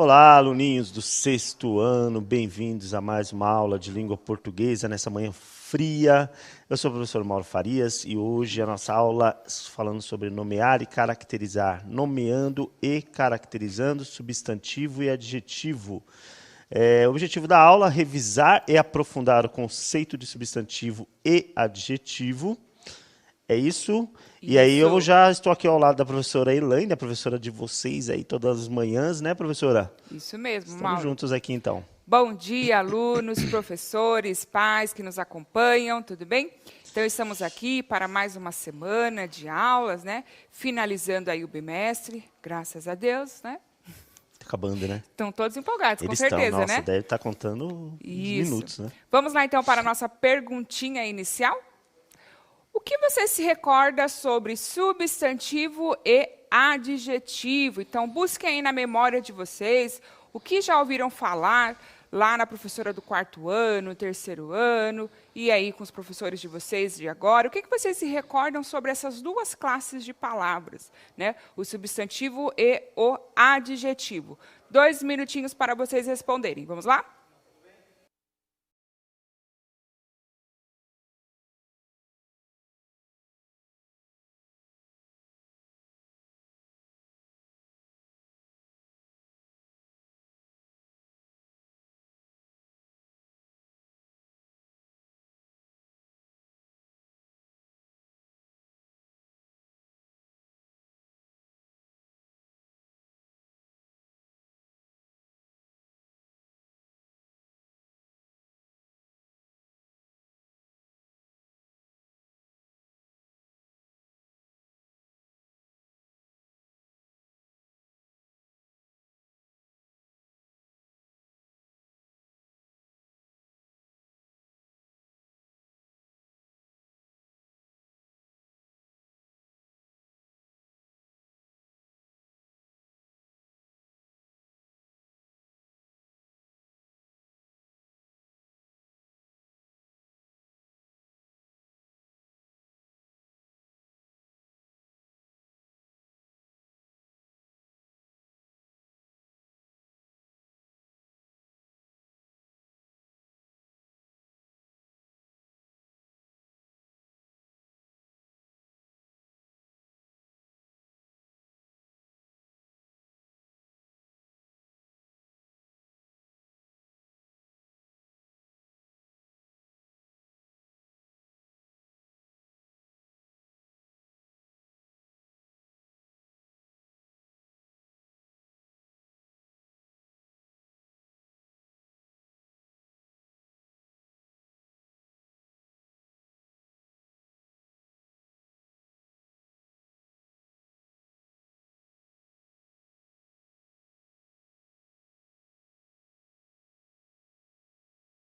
Olá, aluninhos do sexto ano, bem-vindos a mais uma aula de língua portuguesa nessa manhã fria. Eu sou o professor Mauro Farias e hoje a nossa aula falando sobre nomear e caracterizar, nomeando e caracterizando substantivo e adjetivo. O objetivo da aula é revisar e aprofundar o conceito de substantivo e adjetivo. É isso. E aí eu Isso, já estou aqui ao lado da professora Elaine, a professora de vocês aí todas as manhãs, né, professora? isso mesmo, Estamos Mauro. juntos aqui então. Bom dia, alunos, professores, pais que nos acompanham, tudo bem? Então, estamos aqui para mais uma semana de aulas, né? Finalizando aí o bimestre, graças a Deus, né? Tá acabando, né? Estão todos empolgados, com Eles estão, certeza, nossa, né? deve estar contando os Isso. minutos, né? Vamos lá, então, para a nossa perguntinha inicial? O que você se recorda sobre substantivo e adjetivo? Então, busquem aí na memória de vocês o que já ouviram falar lá na professora do quarto ano, terceiro ano, e aí com os professores de vocês de agora. O que vocês se recordam sobre essas duas classes de palavras, né? O substantivo e o adjetivo. 2 minutinhos para vocês responderem. Vamos lá?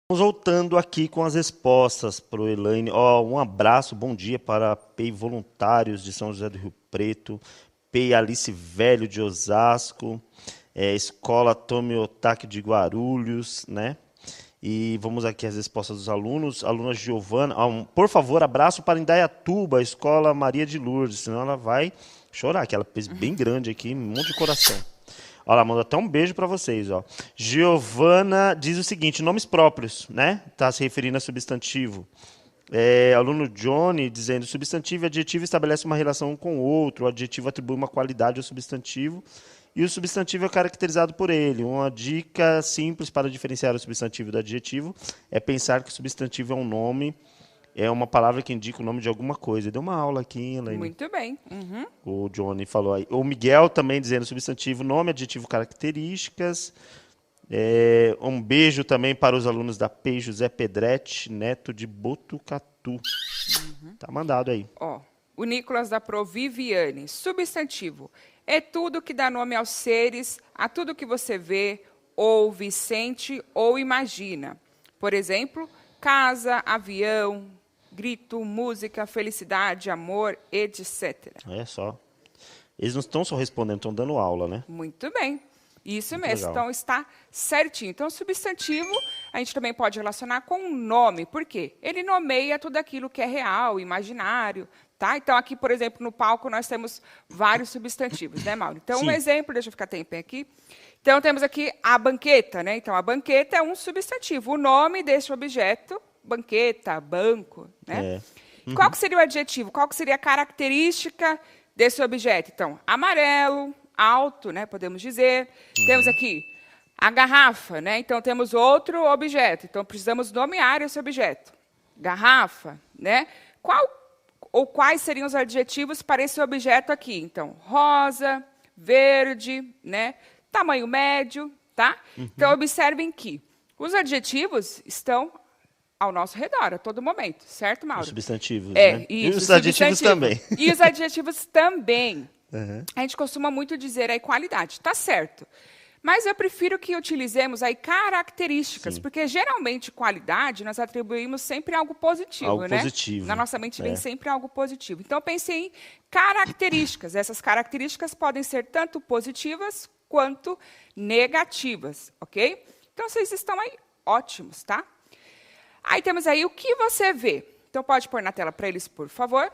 Vamos voltando aqui com as respostas para o Elaine. Ó, um abraço, bom dia para PEI Voluntários de São José do Rio Preto, PEI Alice Velho de Osasco, Escola Tomiotaki de Guarulhos, né? E vamos aqui às respostas dos alunos. Aluna Giovana, por favor, abraço para Indaiatuba, Escola Maria de Lourdes, senão ela vai chorar, que ela fez bem grande aqui, um monte de coração. Olha lá, manda até um beijo para vocês, ó. Giovana diz o seguinte, nomes próprios, né? Está se referindo a substantivo. Aluno Johnny dizendo, substantivo e adjetivo estabelece uma relação um com o outro, o adjetivo atribui uma qualidade ao substantivo e o substantivo é caracterizado por ele. Uma dica simples para diferenciar o substantivo do adjetivo é pensar que o substantivo é um nome, é uma palavra que indica o nome de alguma coisa. Deu uma aula aqui, Elaine. Muito bem. Uhum. O Johnny falou aí. O Miguel também dizendo substantivo, nome, adjetivo, características. Um beijo também para os alunos da PEI José Pedretti, neto de Botucatu. Tá mandado aí. Ó, o Nicolas da Proviviane. Substantivo. É tudo que dá nome aos seres, a tudo que você vê, ouve, sente ou imagina. Por exemplo, casa, avião, grito, música, felicidade, amor, etc. É só. Eles não estão só respondendo, estão dando aula, né? Muito bem. Isso Muito mesmo, legal. então está certinho. Então, substantivo, a gente também pode relacionar com um nome. Por quê? Ele nomeia tudo aquilo que é real, imaginário, tá? Então, aqui, por exemplo, no palco, nós temos vários substantivos, né, Mauro? Então, um Sim. exemplo, deixa eu ficar tempinho aqui. Então, temos aqui a banqueta, né? Então, a banqueta é um substantivo. O nome deste objeto, banqueta, banco, né? Qual que seria o adjetivo? Qual que seria a característica desse objeto? Então, amarelo, alto, né, podemos dizer. Temos aqui a garrafa, né? Então, temos outro objeto. Então, precisamos nomear esse objeto. Garrafa, né? Qual ou quais seriam os adjetivos para esse objeto aqui? Então, rosa, verde, né? Tamanho médio, tá? Então, observem que os adjetivos estão ao nosso redor, a todo momento, certo, Mauro? Os substantivos, É, né? isso, E os adjetivos substantivo. também. E os adjetivos também. Uhum. A gente costuma muito dizer aí qualidade, tá certo. Mas eu prefiro que utilizemos aí características, Sim. porque geralmente qualidade nós atribuímos sempre algo positivo, Algo né? positivo. Na nossa mente vem É. sempre algo positivo. Então, pensei em características. Essas características podem ser tanto positivas quanto negativas, ok? Então, vocês estão aí ótimos, tá? Aí temos aí o que você vê. Então, pode pôr na tela para eles, por favor.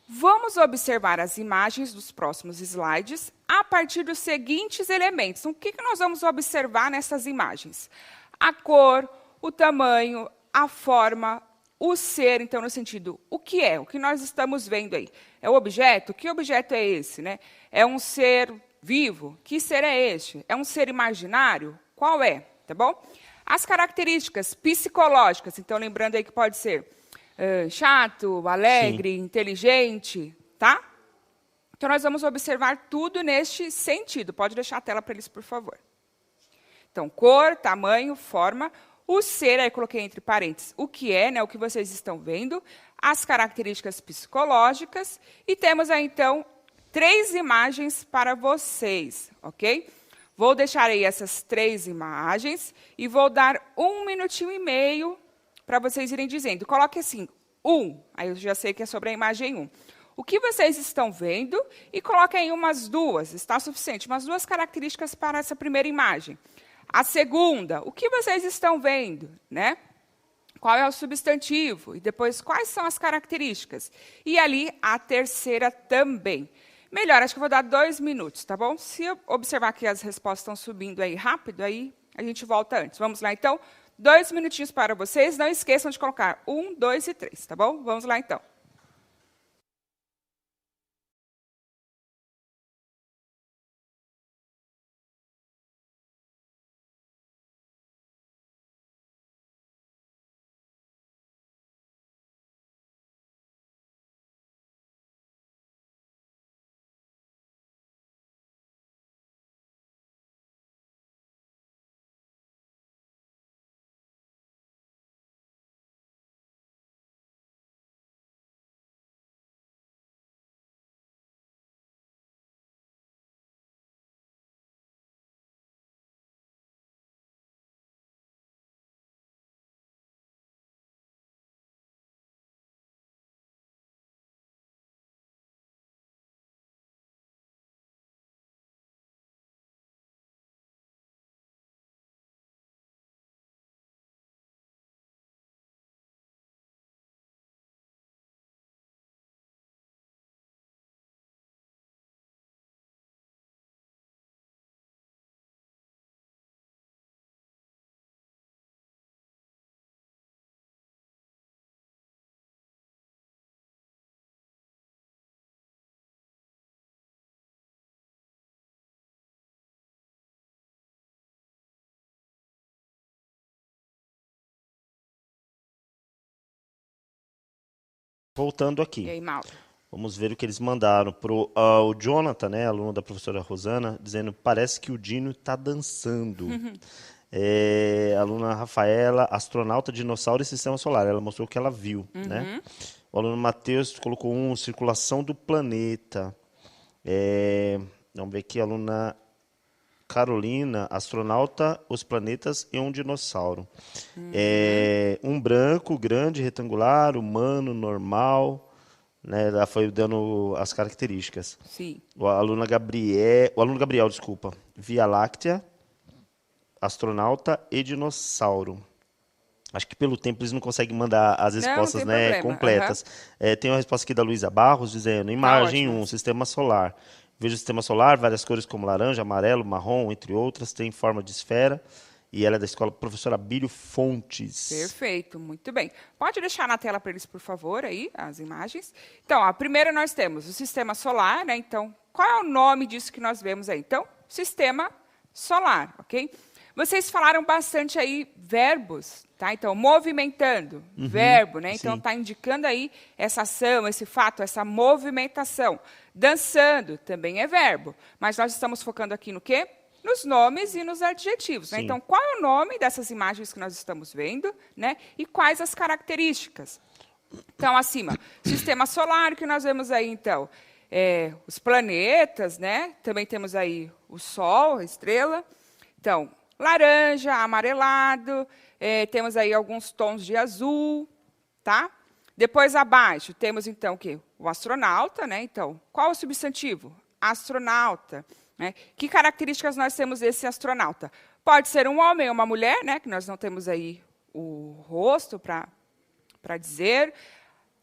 Vamos observar as imagens dos próximos slides a partir dos seguintes elementos. Então, o que nós vamos observar nessas imagens? A cor, o tamanho, a forma, o ser, então, no sentido, o que é? O que nós estamos vendo aí? É o objeto? Que objeto é esse, né? É um ser vivo? Que ser é este? É um ser imaginário? Qual é? Tá bom? As características psicológicas, então, lembrando aí que pode ser chato, alegre, inteligente, tá? Então, nós vamos observar tudo neste sentido. Pode deixar a tela para eles, por favor. Então, cor, tamanho, forma, o ser, aí coloquei entre parênteses, o que é, né, o que vocês estão vendo, as características psicológicas, e temos aí, então, 3 imagens para vocês, ok? Vou deixar aí essas 3 imagens e vou dar 1 minutinho e meio para vocês irem dizendo. Coloque assim, 1, aí eu já sei que é sobre a imagem 1. O que vocês estão vendo e coloquem umas 2, está suficiente, umas 2 características para essa primeira imagem. A segunda, o que vocês estão vendo, né? Qual é o substantivo? E depois, quais são as características? E ali, a terceira também. Melhor, acho que eu vou dar 2 minutos, tá bom? Se eu observar que as respostas estão subindo aí rápido, aí a gente volta antes. Vamos lá, então? 2 minutinhos para vocês. Não esqueçam de colocar 1, 2 e 3, tá bom? Vamos lá, então. Voltando E aqui. aí, Mauro? Vamos ver o que eles mandaram pro o Jonathan, né, aluno da professora Rosana, dizendo parece que o Dino está dançando. A aluna Rafaela, astronauta, dinossauro e sistema solar. Ela mostrou o que ela viu, né? O aluno Matheus colocou circulação do planeta. Vamos ver aqui, a aluna Carolina, astronauta, os planetas e um dinossauro. Um branco, grande, retangular, humano, normal. Né, ela foi dando as características. Sim. O aluno Gabriel, desculpa, Via Láctea, astronauta e dinossauro. Acho que pelo tempo eles não conseguem mandar as Não, não respostas, tem né, problema. Aham. completas. Tem uma resposta aqui da Luísa Barros dizendo: Tá imagem ótimo. 1, sistema solar. Veja o sistema solar, várias cores como laranja, amarelo, marrom, entre outras, tem forma de esfera. E ela é da escola professora Bílio Fontes. Perfeito, muito bem. Pode deixar na tela para eles, por favor, aí, as imagens. Então, a primeira nós temos o sistema solar, né? Então, qual é o nome disso que nós vemos aí? Então, sistema solar, ok? Vocês falaram bastante aí verbos, tá? Então, movimentando, verbo, né? Então, Sim. está indicando aí essa ação, esse fato, essa movimentação. Dançando também é verbo, mas nós estamos focando aqui no quê? Nos nomes e nos adjetivos. Né? Sim. Então, qual é o nome dessas imagens que nós estamos vendo, né? E quais as características? Então, acima, sistema solar, que nós vemos aí, então, os planetas, né? Também temos aí o Sol, a estrela. Então, laranja, amarelado, temos aí alguns tons de azul, tá? Depois, abaixo, temos, então, o quê? O astronauta, né? Então, qual o substantivo? Astronauta. Né? Que características nós temos desse astronauta? Pode ser um homem ou uma mulher, né? Que nós não temos aí o rosto para dizer.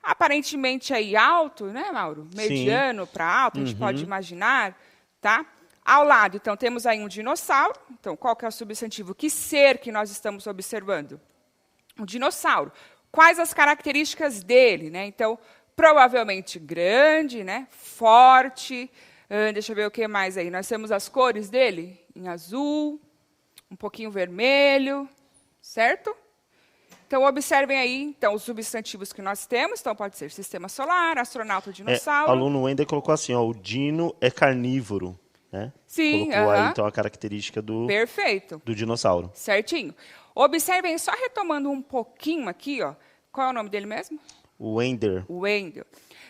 Aparentemente aí alto, né, Mauro? Sim. Mediano para alto, a gente pode imaginar, tá? Ao lado, então, temos aí um dinossauro. Então, qual que é o substantivo? Que ser que nós estamos observando? Um dinossauro. Quais as características dele, né? Então, provavelmente grande, né? Forte. Deixa eu ver o que mais aí. Nós temos as cores dele em azul, um pouquinho vermelho, certo? Então, observem aí então, os substantivos que nós temos. Então, pode ser sistema solar, astronauta, O dinossauro. aluno Wender colocou assim, ó, o dino é carnívoro, né? Sim, Colocou aí, então, a característica perfeito. do dinossauro. Certinho. Observem, só retomando um pouquinho aqui, ó. Qual é o nome dele mesmo? O Wender. O Wendel.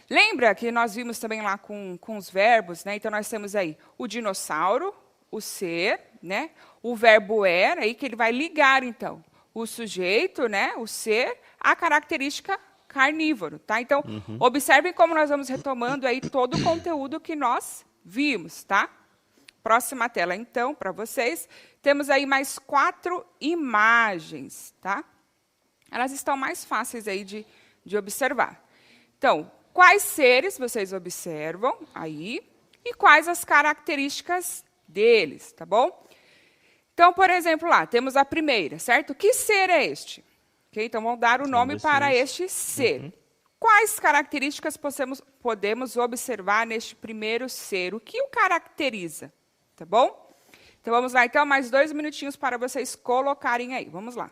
Lembra que nós vimos também lá com os verbos, né? Então, nós temos aí o dinossauro, o ser, né? O verbo er, aí que ele vai ligar, então, o sujeito, né? O ser, a característica carnívoro, tá? Então, observem como nós vamos retomando aí todo o conteúdo que nós vimos, tá? Próxima tela, então, para vocês. Temos aí mais 4 imagens, tá? Elas estão mais fáceis aí de observar. Então, quais seres vocês observam aí e quais as características deles, tá bom? Então, por exemplo, lá, temos a primeira, certo? Que ser é este? Okay? Então, vamos dar o nome para este ser. Quais características podemos observar neste primeiro ser? O que o caracteriza? Tá bom? Então, vamos lá, então, mais 2 minutinhos para vocês colocarem aí. Vamos lá.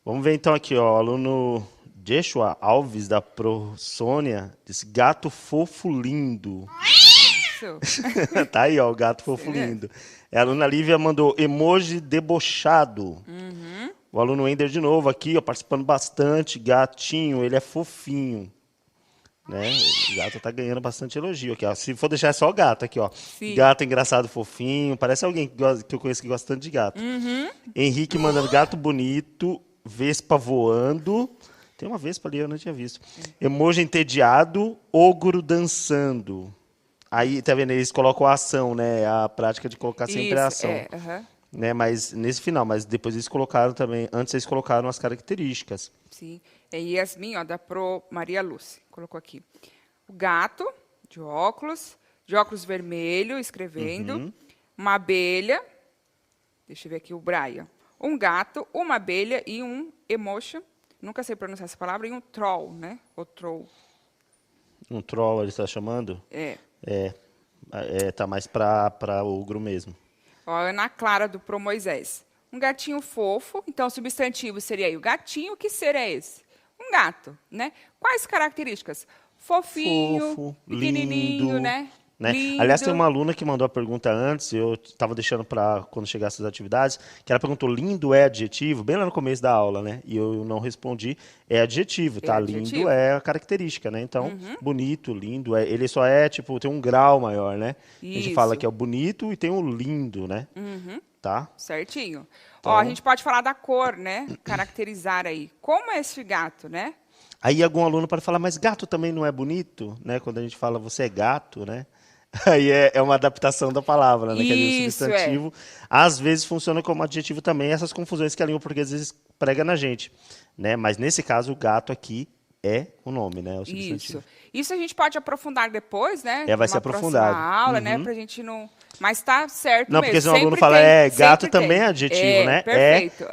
Vamos ver então aqui, ó, o aluno Joshua Alves, da ProSônia, disse gato fofo lindo. Isso. Tá aí, ó, o gato fofo lindo. A aluna Lívia mandou emoji debochado. O aluno Ender de novo aqui, ó, participando bastante. Gatinho, ele é fofinho. Né? O gato tá ganhando bastante elogio aqui, ó. Se for deixar, é só o gato aqui, ó. Sim. Gato engraçado, fofinho. Parece alguém que eu conheço que gosta tanto de gato. Henrique mandando gato bonito, vespa voando. Tem uma vespa ali, eu não tinha visto. Emoji entediado, ogro dançando. Aí, tá vendo? Eles colocam a ação, né? A prática de colocar sempre a ação. Né? Mas nesse final, mas depois eles colocaram também, antes eles colocaram as características. Sim. E Yasmin, ó, da Pro Maria Lúcia, colocou aqui. O gato, de óculos vermelho, escrevendo. Uma abelha, deixa eu ver aqui o Brian. Um gato, uma abelha e um emotion, nunca sei pronunciar essa palavra, e um troll, né? O troll. Um troll, ele está chamando? Tá mais para ogro mesmo. Ó, a Ana Clara, do Pro Moisés. Um gatinho fofo, então o substantivo seria aí o gatinho, que ser é esse? Um gato, né? Quais características? Fofinho, Fofo, pequenininho, lindo, né? né? Lindo. Aliás, tem uma aluna que mandou a pergunta antes, eu estava deixando para quando chegasse as atividades, que ela perguntou, lindo é adjetivo? Bem lá no começo da aula, né? E eu não respondi, é adjetivo, tá? adjetivo. Lindo é a característica, né? Então, bonito, lindo, ele só é, tipo, tem um grau maior, né? A gente fala que é o bonito e tem o lindo, né? Tá? Certinho. Então, ó, a gente pode falar da cor, né? Caracterizar aí. Como é esse gato, né? Aí algum aluno pode falar, mas gato também não é bonito, né? Quando a gente fala você é gato, né? Aí é uma adaptação da palavra, né? Quer dizer, o Isso, substantivo às vezes funciona como adjetivo também, essas confusões que a língua portuguesa às vezes prega na gente, né? Mas nesse caso o gato aqui é o nome, né? O substantivo. Isso a gente pode aprofundar depois, né? Vai ser aprofundado. Aula, né? Pra gente não... Mas tá certo Não, mesmo. porque senão o aluno Sempre fala, tem, gato sempre também tem. é adjetivo, né? Perfeito.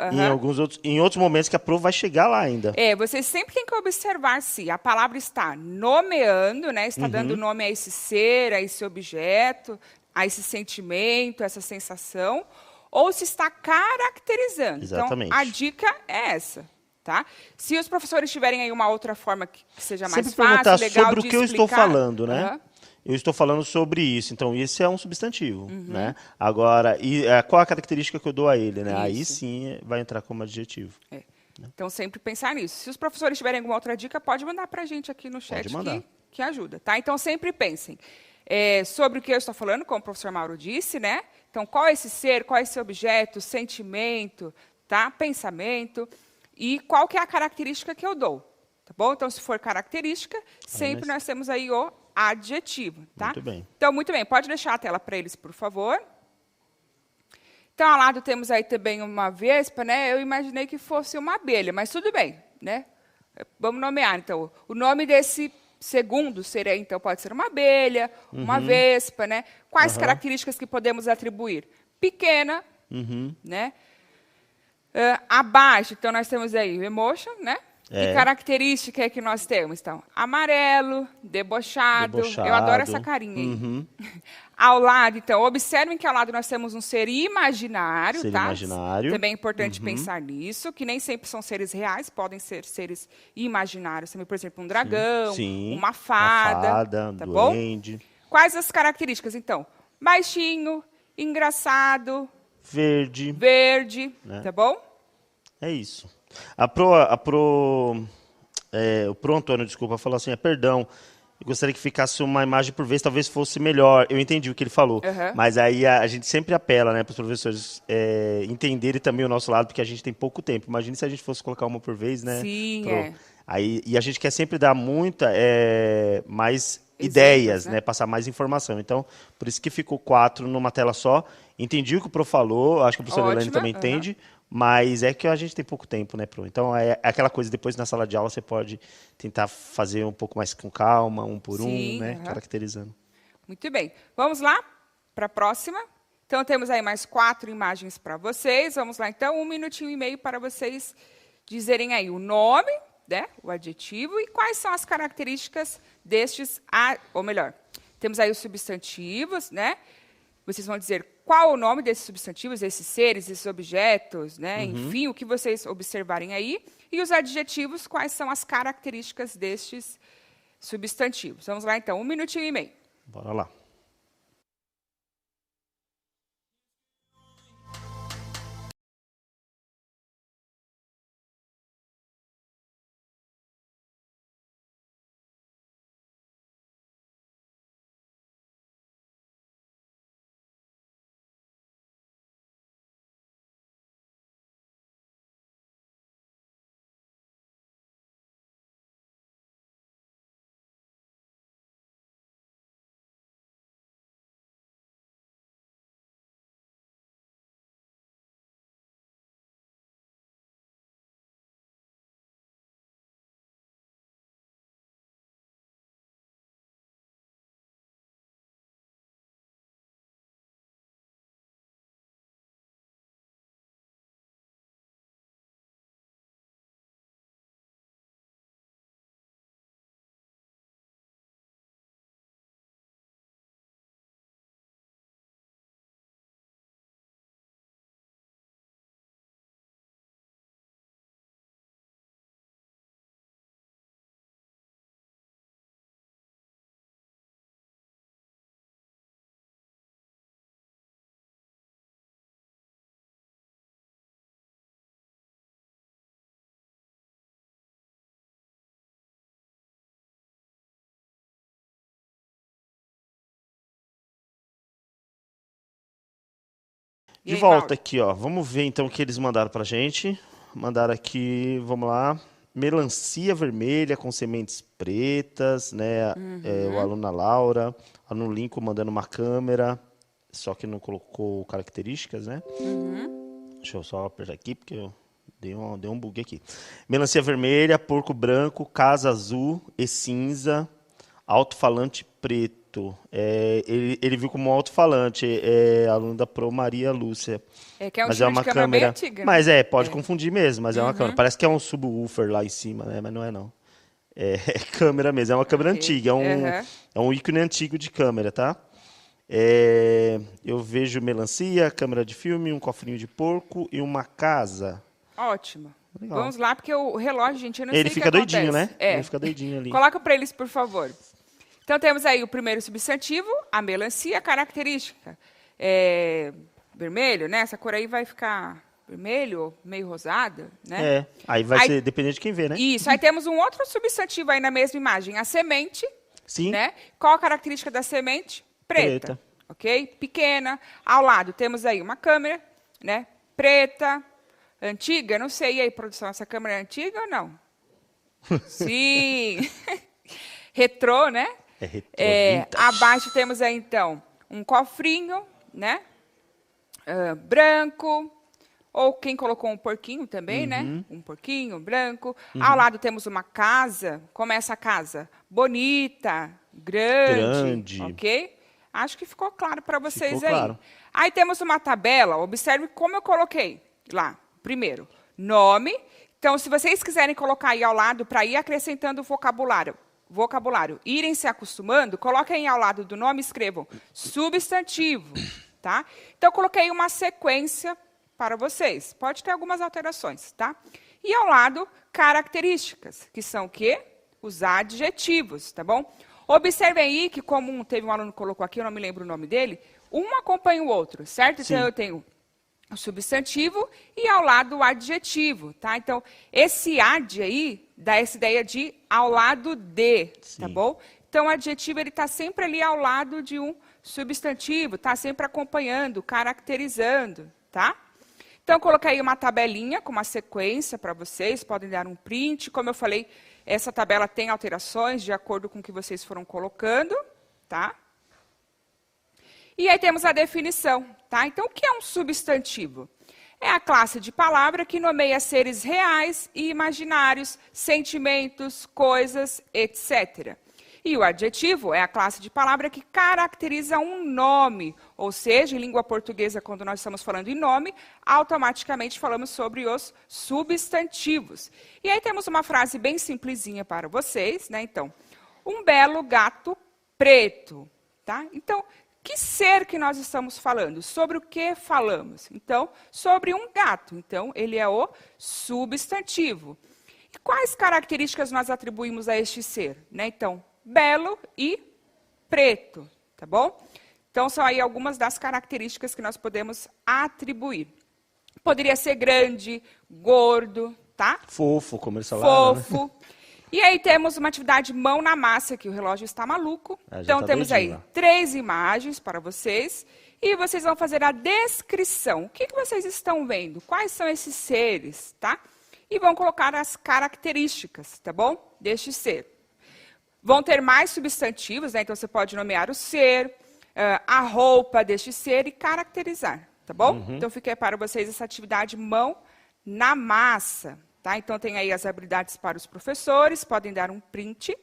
Em outros momentos que a prova vai chegar lá ainda. Você sempre tem que observar se a palavra está nomeando, né? Está dando nome a esse ser, a esse objeto, a esse sentimento, essa sensação, ou se está caracterizando. Exatamente. Então, a dica é essa. Tá? Se os professores tiverem aí uma outra forma que seja mais sempre perguntar fácil, legal sobre de o que eu estou explicar. falando, né? Eu estou falando sobre isso, então esse é um substantivo, né? Agora, qual a característica que eu dou a ele, né? Aí sim vai entrar como adjetivo. Então, sempre pensar nisso. Se os professores tiverem alguma outra dica, pode mandar para a gente aqui no chat que ajuda, tá? Então, sempre pensem sobre o que eu estou falando, como o professor Mauro disse, né? Então, qual é esse ser, qual é esse objeto, sentimento, tá? Pensamento, e qual que é a característica que eu dou, tá bom? Então, se for característica, sempre nós temos aí o adjetivo, tá? Muito bem. Então, muito bem. Pode deixar a tela para eles, por favor. Então, ao lado temos aí também uma vespa, né? Eu imaginei que fosse uma abelha, mas tudo bem, né? Vamos nomear, então. O nome desse segundo ser aí, então, pode ser uma abelha, uma vespa, né? Quais características que podemos atribuir? Pequena, né? Abaixo, então, nós temos aí o emotion, né? Que característica é que nós temos? Então, amarelo, debochado. Eu adoro essa carinha aí. Ao lado, então, observem que ao lado nós temos um ser imaginário, ser tá? imaginário. Também é importante pensar nisso, que nem sempre são seres reais, podem ser seres imaginários também, por exemplo, um dragão, uma fada, tá duende. Bom? Quais as características, então? Baixinho, engraçado, verde, né? Tá bom? É isso. O Pro Antônio, desculpa, falou assim, perdão, eu gostaria que ficasse uma imagem por vez, talvez fosse melhor. Eu entendi o que ele falou, mas aí a gente sempre apela, né, para os professores entenderem também o nosso lado, porque a gente tem pouco tempo. Imagine se a gente fosse colocar uma por vez, né? Sim, Aí, e a gente quer sempre dar mais ideias, né? Passar mais informação. Então, por isso que ficou 4 numa tela só. Entendi o que o Pro falou, acho que a professora Elaine também entende, mas é que a gente tem pouco tempo, né, Pro? Então, é aquela coisa, depois na sala de aula você pode tentar fazer um pouco mais com calma, um por um, né, caracterizando. Muito bem. Vamos lá para a próxima. Então, temos aí mais 4 imagens para vocês. Vamos lá, então, 1 minutinho e meio para vocês dizerem aí o nome, né, o adjetivo, e quais são as características destes, ou melhor, temos aí os substantivos, né? Vocês vão dizer qual o nome desses substantivos, esses seres, esses objetos, né? Enfim, o que vocês observarem aí. E os adjetivos, quais são as características destes substantivos. Vamos lá, então, 1 minutinho e meio. Bora lá. E De aí, volta Mauro? aqui, ó. Vamos ver então o que eles mandaram pra gente. Mandaram aqui, vamos lá. Melancia vermelha com sementes pretas, né? O aluno Laura. Aluno Lincoln mandando uma câmera. Só que não colocou características, né? Deixa eu só apertar aqui, porque eu dei um bug aqui. Melancia vermelha, porco branco, casa azul e cinza, alto-falante preto. Ele viu como um alto-falante, aluno da Pro Maria Lúcia. É que é um Mas tipo é uma de câmera bem câmera. antiga. Mas pode confundir mesmo, mas é uma câmera. Parece que é um subwoofer lá em cima, né? Mas não é não. É câmera mesmo, é uma câmera Ok. antiga, Aham. é um ícone antigo de câmera, tá? Eu vejo melancia, câmera de filme, um cofrinho de porco e uma casa. Ótimo. Legal. Vamos lá, porque o relógio, gente, eu não Ele sei o que fica doidinho, acontece. né? É. Ele fica doidinho ali. Coloca para eles, por favor. Então, temos aí o primeiro substantivo, a melancia, característica. Vermelho, né? Essa cor aí vai ficar vermelho, meio rosada, né? Aí vai Aí- ser dependendo de quem vê, né? Isso. Aí temos um outro substantivo aí na mesma imagem, a semente, Sim. né? Qual a característica da semente? Preta. Preta. Ok? Pequena. Ao lado temos aí uma câmera, né? Preta, antiga, não sei. E aí, produção, essa câmera é antiga ou não? Sim. Retrô, né? É retrô, vintage. Abaixo temos aí, então, um cofrinho, né? Branco. Ou quem colocou um porquinho também, né? Um porquinho branco. Ao lado temos uma casa. Como é essa casa? Bonita, grande. Grande. Ok? Acho que ficou claro para vocês Ficou aí. claro. Aí temos uma tabela. Observe como eu coloquei lá. Primeiro, nome. Então, se vocês quiserem colocar aí ao lado para ir acrescentando vocabulário, irem se acostumando, coloquem aí ao lado do nome e escrevam substantivo, tá? Então, eu coloquei uma sequência para vocês. Pode ter algumas alterações, tá? E ao lado, características, que são o quê? Os adjetivos, tá bom? Observem aí que, como teve um aluno que colocou aqui, eu não me lembro o nome dele, um acompanha o outro, certo? Sim. Então, eu tenho o substantivo e ao lado o adjetivo, tá? Então, esse ad aí dá essa ideia de ao lado de, tá Sim. bom? Então, o adjetivo ele está sempre ali ao lado de um substantivo, está sempre acompanhando, caracterizando, tá? Então, coloquei aí uma tabelinha com uma sequência para vocês, podem dar um print. Como eu falei, essa tabela tem alterações de acordo com o que vocês foram colocando, tá? E aí temos a definição, tá? Então, o que é um substantivo? É a classe de palavra que nomeia seres reais e imaginários, sentimentos, coisas, etc. E o adjetivo é a classe de palavra que caracteriza um nome, ou seja, em língua portuguesa, quando nós estamos falando em nome, automaticamente falamos sobre os substantivos. E aí temos uma frase bem simplesinha para vocês, né? Então, um belo gato preto, tá? Então, Que ser que nós estamos falando? Sobre o que falamos? Então, sobre um gato. Então, ele é o substantivo. E quais características nós atribuímos a este ser? Né? Então, belo e preto, tá bom? Então, são aí algumas das características que nós podemos atribuir. Poderia ser grande, gordo, tá? Fofo, como eles falaram. Fofo. Né? E aí temos uma atividade mão na massa, que o relógio está maluco. Então, tá temos aí doidinho, 3 imagens para vocês. E vocês vão fazer a descrição. O que vocês estão vendo? Quais são esses seres, tá? E vão colocar as características, tá bom? Deste ser. Vão ter mais substantivos, né? Então, você pode nomear o ser, a roupa deste ser e caracterizar, tá bom? Então, fica aí para vocês essa atividade mão na massa. Tá? Então, tem aí as habilidades para os professores, podem dar um print.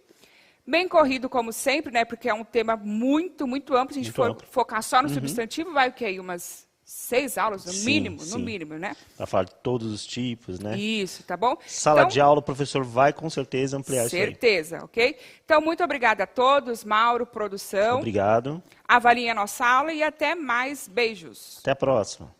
Bem corrido, como sempre, né? Porque é um tema muito, muito amplo. Se a gente for focar só no substantivo, vai o quê? Aí umas 6 aulas, no mínimo, né? Para falar de todos os tipos, né? Isso, tá bom? Sala então, de aula, o professor vai com certeza ampliar isso aí. Certeza, ok? Então, muito obrigada a todos, Mauro, produção. Obrigado. Avaliem a nossa aula e até mais. Beijos. Até a próxima.